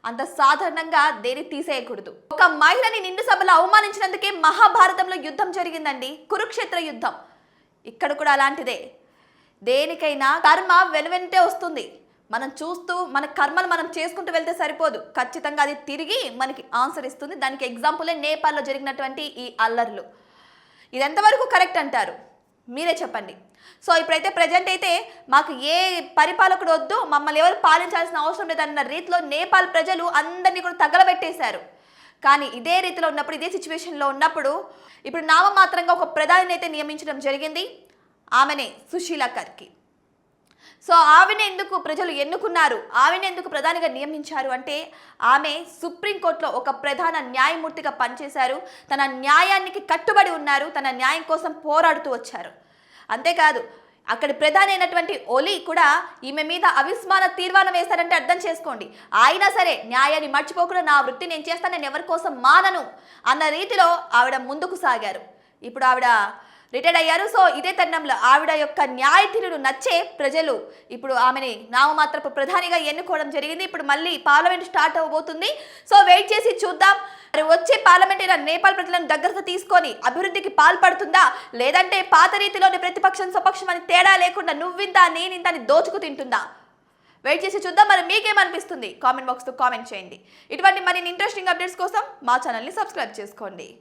అంత సాధారణంగా దేని తీసేయకూడదు. ఒక మహిళని నిండు సభలో అవమానించినందుకే మహాభారతంలో యుద్ధం జరిగిందండి, కురుక్షేత్ర యుద్ధం. ఇక్కడ కూడా అలాంటిదే. దేనికైనా కర్మ వెనువెంటే వస్తుంది. మనం చూస్తూ మన కర్మలు మనం చేసుకుంటూ వెళ్తే సరిపోదు, ఖచ్చితంగా అది తిరిగి మనకి ఆన్సర్ ఇస్తుంది. దానికి ఎగ్జాంపులే నేపాల్లో జరిగినటువంటి ఈ అల్లర్లు. ఇది ఎంతవరకు కరెక్ట్ అంటారు, మీరే చెప్పండి. సో ఇప్పుడైతే ప్రజెంట్ అయితే మాకు ఏ పరిపాలకుడు వద్దు, మమ్మల్ని ఎవరు పాలించాల్సిన అవసరం లేదన్న రీతిలో నేపాల్ ప్రజలు అందరినీ కూడా తగలబెట్టేశారు. కానీ ఇదే రీతిలో ఉన్నప్పుడు, ఇదే సిచ్యువేషన్లో ఉన్నప్పుడు ఇప్పుడు నామమాత్రంగా ఒక ప్రధానిని అయితే నియమించడం జరిగింది. ఆమెనే సుశీలా కర్కి. సో ఆమెను ఎందుకు ప్రజలు ఎన్నుకున్నారు, ఆమెను ఎందుకు ప్రధానిగా నియమించారు అంటే ఆమె సుప్రీంకోర్టులో ఒక ప్రధాన న్యాయమూర్తిగా పనిచేశారు. తన న్యాయానికి కట్టుబడి ఉన్నారు, తన న్యాయం కోసం పోరాడుతూ వచ్చారు. అంతేకాదు అక్కడి ప్రధాని అయినటువంటి ఒలి కూడా ఈమె మీద అవిస్మాన తీర్మానం వేశారంటే అర్థం చేసుకోండి. అయినా సరే న్యాయాన్ని మర్చిపోకుండా నా వృత్తి నేను చేస్తాను, నేను ఎవరి కోసం మానను అన్న రీతిలో ఆవిడ ముందుకు సాగారు. ఇప్పుడు ఆవిడ రిటైర్డ్ అయ్యారు. సో ఇదే తరుణంలో ఆవిడ యొక్క న్యాయతీరును నచ్చే ప్రజలు ఇప్పుడు ఆమెని నామమాత్రపు ప్రధానిగా ఎన్నుకోవడం జరిగింది. ఇప్పుడు మళ్ళీ పార్లమెంట్ స్టార్ట్ అవ్వబోతుంది. సో వెయిట్ చేసి చూద్దాం, మరి వచ్చే పార్లమెంట్ అయినా నేపాల్ ప్రజలను దగ్గరకు తీసుకొని అభివృద్ధికి పాల్పడుతుందా, లేదంటే పాత రీతిలోని ప్రతిపక్షం స్వపక్షం అని తేడా లేకుండా నువ్వింత నేనింత అని దోచుకు తింటుందా? వెయిట్ చేసి చూద్దాం. మరి మీకేమనిపిస్తుంది కామెంట్ బాక్స్లో కామెంట్ చేయండి. ఇటువంటి మరిన్ని ఇంట్రెస్టింగ్ అప్డేట్స్ కోసం మా ఛానల్ని సబ్స్క్రైబ్ చేసుకోండి.